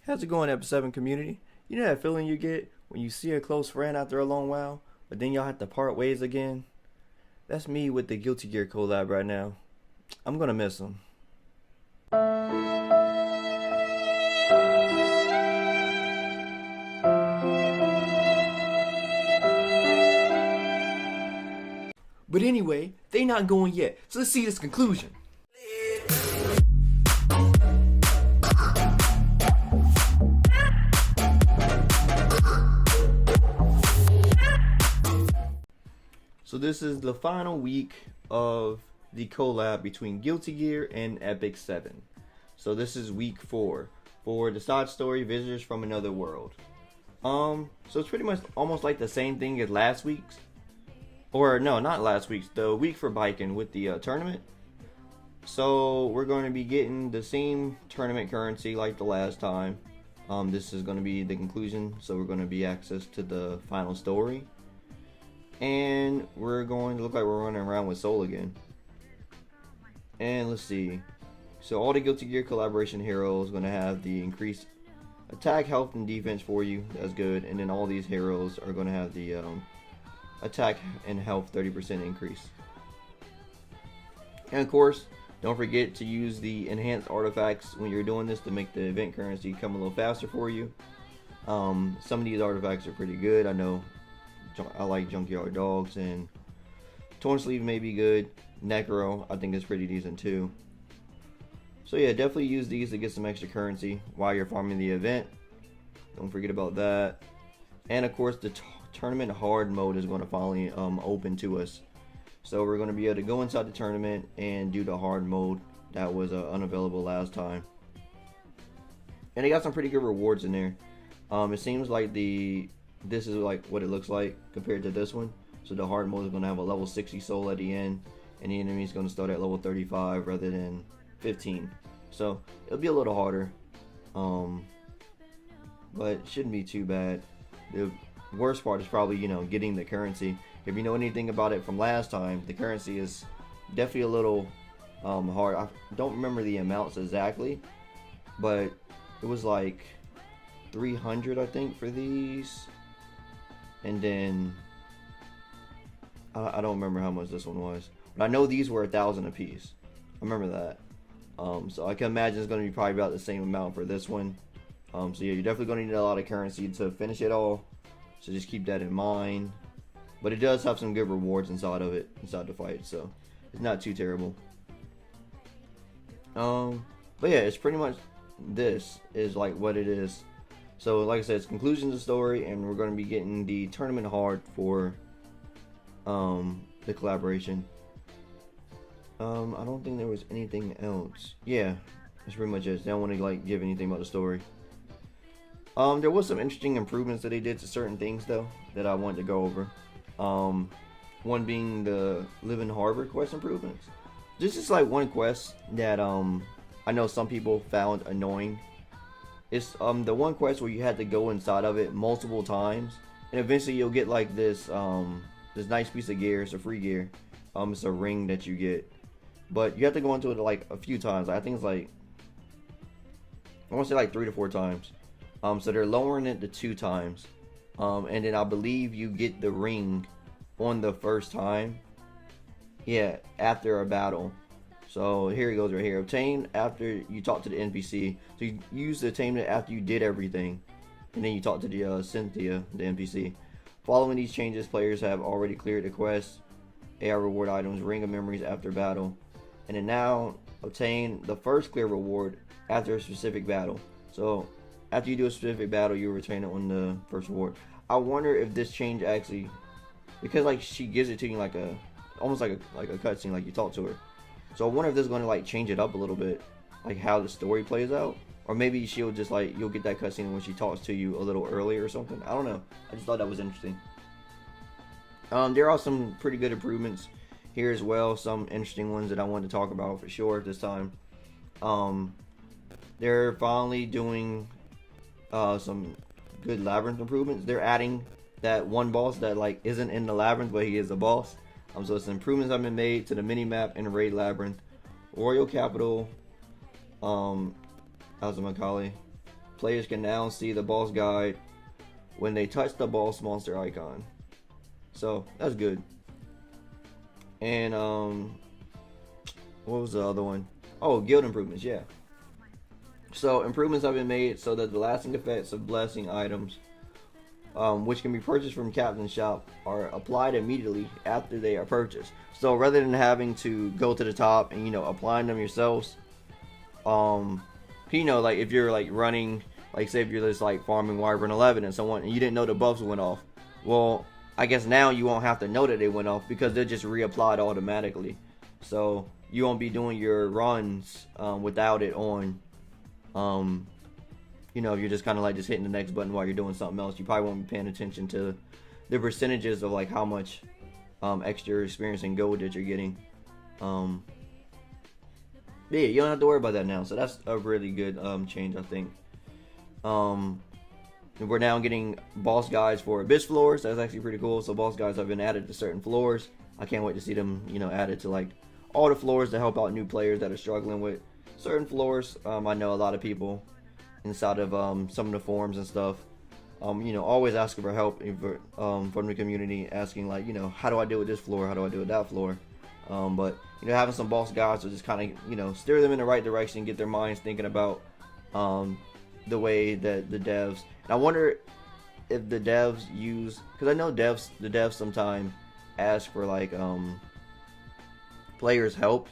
How's it going, Episode 7 community? You know that feeling you get when you see a close friend after a long while, but then y'all have to part ways again? That's me with the Guilty Gear collab right now. I'm gonna miss him. But anyway, they not going yet, so let's see this conclusion. So this is the final week of the collab between Guilty Gear and Epic 7. So this is week 4 for the side story, Visitors from Another World. So it's pretty much almost like the same thing as last week's. Or no, not last week's, the week for biking with the tournament. So we're going to be getting the same tournament currency like the last time. This is going to be the conclusion, so we're going to be access to the final story. And we're going to look like we're running around with Soul again. And let's see. So all the Guilty Gear collaboration heroes going to have the increased attack, health, and defense for you. That's good. And then all these heroes are going to have the attack and health 30% increase. And of course, don't forget to use the enhanced artifacts when you're doing this to make the event currency come a little faster for you. Some of these artifacts are pretty good. I know I like Junkyard Dogs, and Torn Sleeve may be good. Necro, I think is pretty decent too. So yeah, definitely use these to get some extra currency while you're farming the event. Don't forget about that. And of course, the tournament hard mode is going to finally open to us. So we're going to be able to go inside the tournament and do the hard mode that was unavailable last time. And they got some pretty good rewards in there. It seems like this is like what it looks like compared to this one. So the hard mode is going to have a level 60 soul at the end, and the enemy is going to start at level 35 rather than 15. So it'll be a little harder, but it shouldn't be too bad. The worst part is probably, getting the currency. If you know anything about it from last time, the currency is definitely a little hard. I don't remember the amounts exactly, but it was like 300 I think for these. And then I don't remember how much this one was, but I know these were 1,000 a piece. I remember that. So I can imagine it's going to be probably about the same amount for this one. So yeah, you're definitely going to need a lot of currency to finish it all. So just keep that in mind. But it does have some good rewards inside of it, inside the fight. So it's not too terrible. But yeah, it's pretty much, this is like what it is. So like I said, it's conclusion of the story, and we're going to be getting the tournament hard for the collaboration. I don't think there was anything else. Yeah, that's pretty much it. They don't want to like give anything about the story. There was some interesting improvements that they did to certain things though that I wanted to go over. One being the Live in Harbour quest improvements. This is like one quest that I know some people found annoying. It's the one quest where you had to go inside of it multiple times, and eventually you'll get like this this nice piece of gear. It's a free gear. It's a ring that you get, but you have to go into it like a few times. I think it's like, I want to say like 3 to 4 times. So they're lowering it to 2 times, and then I believe you get the ring on the first time. Yeah, after a battle. So here it goes right here. Obtain after you talk to the NPC. So you use the obtain it after you did everything, and then you talk to the Cynthia, the NPC. Following these changes, players have already cleared the quest. AR reward items, Ring of Memories after battle, and then now obtain the first clear reward after a specific battle. So after you do a specific battle, you retain it on the first reward. I wonder if this change actually, because like she gives it to you like a, almost like a cutscene, like you talk to her. So I wonder if this is going to like change it up a little bit, like how the story plays out, or maybe she'll just like, you'll get that cutscene when she talks to you a little earlier or something. I don't know. I just thought that was interesting. There are some pretty good improvements here as well. Some interesting ones that I wanted to talk about for sure this time. They're finally doing some good Labyrinth improvements. They're adding that one boss that like isn't in the Labyrinth, but he is a boss. So some improvements have been made to the mini map in Raid Labyrinth, Royal Capital, Azumakaali, players can now see the boss guide when they touch the boss monster icon. So that's good. And what was the other one? Oh, guild improvements, yeah. So improvements have been made so that the lasting effects of blessing items, which can be purchased from Captain's shop, are applied immediately after they are purchased. So rather than having to go to the top and, you know, applying them yourselves, you know, like if you're like running, like say if you're just like farming Wyvern 11 and someone, and you didn't know the buffs went off, well, I guess now you won't have to know that they went off because they're just reapplied automatically. So you won't be doing your runs without it on. You know, you're just kind of like just hitting the next button while you're doing something else. You probably won't be paying attention to the percentages of like how much extra experience and gold that you're getting. Yeah, you don't have to worry about that now. So that's a really good change, I think. We're now getting boss guides for abyss floors. That's actually pretty cool. So boss guides have been added to certain floors. I can't wait to see them, you know, added to like all the floors to help out new players that are struggling with certain floors. I know a lot of people inside of some of the forums and stuff, you know, always asking for help from the community, asking like, you know, how do I deal with this floor? How do I deal with that floor? But you know, having some boss guides will just kind of, you know, steer them in the right direction, get their minds thinking about the way that the devs. And I wonder if the devs use, because I know the devs sometimes ask for like players help.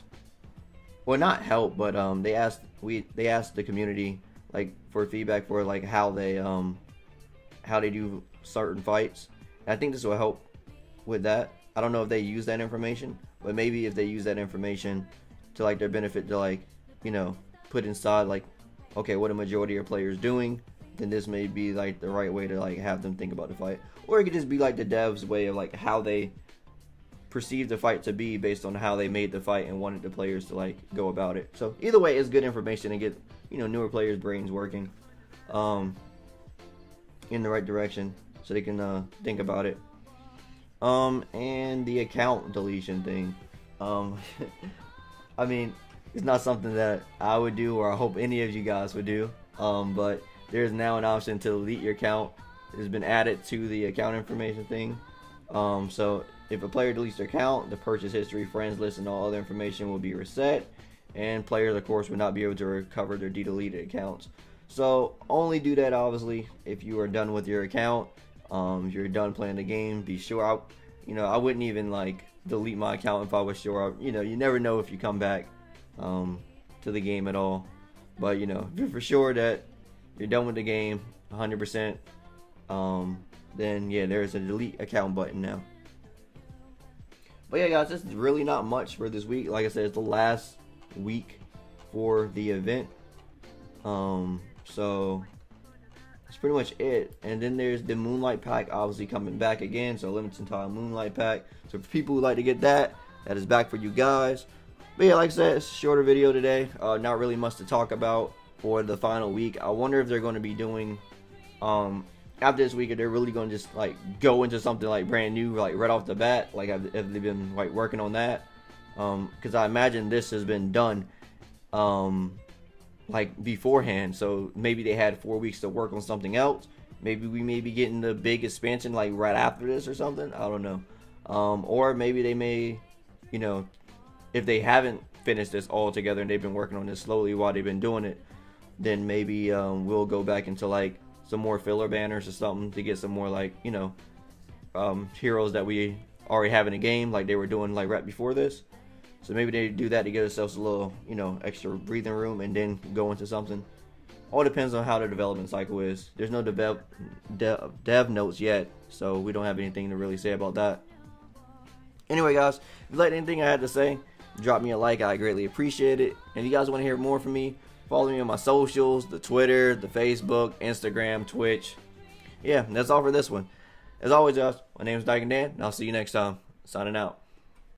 Well, not help, but they asked the community like for feedback for like how they do certain fights. And I think this will help with that. I don't know if they use that information, but maybe if they use that information to like their benefit to like, you know, put inside like, okay, what a majority of players doing, then this may be like the right way to like have them think about the fight. Or it could just be like the devs' way of like how they perceive the fight to be based on how they made the fight and wanted the players to like go about it. So either way, it's good information and get, you know, newer players' brains working in the right direction so they can think about it. And the account deletion thing. I mean, it's not something that I would do or I hope any of you guys would do. But there's now an option to delete your account. It's been added to the account information thing. So if a player deletes their account, the purchase history, friends list, and all other information will be reset. And players, of course, will not be able to recover their deleted accounts. So only do that, obviously, if you are done with your account. If you're done playing the game, be sure I wouldn't even like delete my account if I was sure. You know, you never know if you come back to the game at all. But you know, if you're for sure that you're done with the game 100%, then yeah, there's a delete account button now. But yeah, guys, this is really not much for this week. Like I said, it's the last week for the event. So that's pretty much it. And then there's the Moonlight Pack obviously coming back again. So limited time Moonlight Pack. So for people who like to get that, that is back for you guys. But yeah, like I said, it's a shorter video today. Not really much to talk about for the final week. I wonder if they're going to be doing after this week, if they're really going to just like go into something like brand new, like right off the bat, like have they been like working on that? Because I imagine this has been done like beforehand, so maybe they had 4 weeks to work on something else. Maybe we may be getting the big expansion like right after this or something. I don't know. Or maybe they may, you know, if they haven't finished this all together and they've been working on this slowly while they've been doing it, then maybe we'll go back into like some more filler banners or something to get some more like, you know, heroes that we already have in the game like they were doing like right before this. So maybe they do that to give themselves a little, you know, extra breathing room and then go into something. All depends on how the development cycle is. There's no dev notes yet, so we don't have anything to really say about that. Anyway, guys, if you liked anything I had to say, drop me a like. I greatly appreciate it. And if you guys want to hear more from me, follow me on my socials, the Twitter, the Facebook, Instagram, Twitch. Yeah, that's all for this one. As always, guys, my name is Dyke and Dan, and I'll see you next time. Signing out.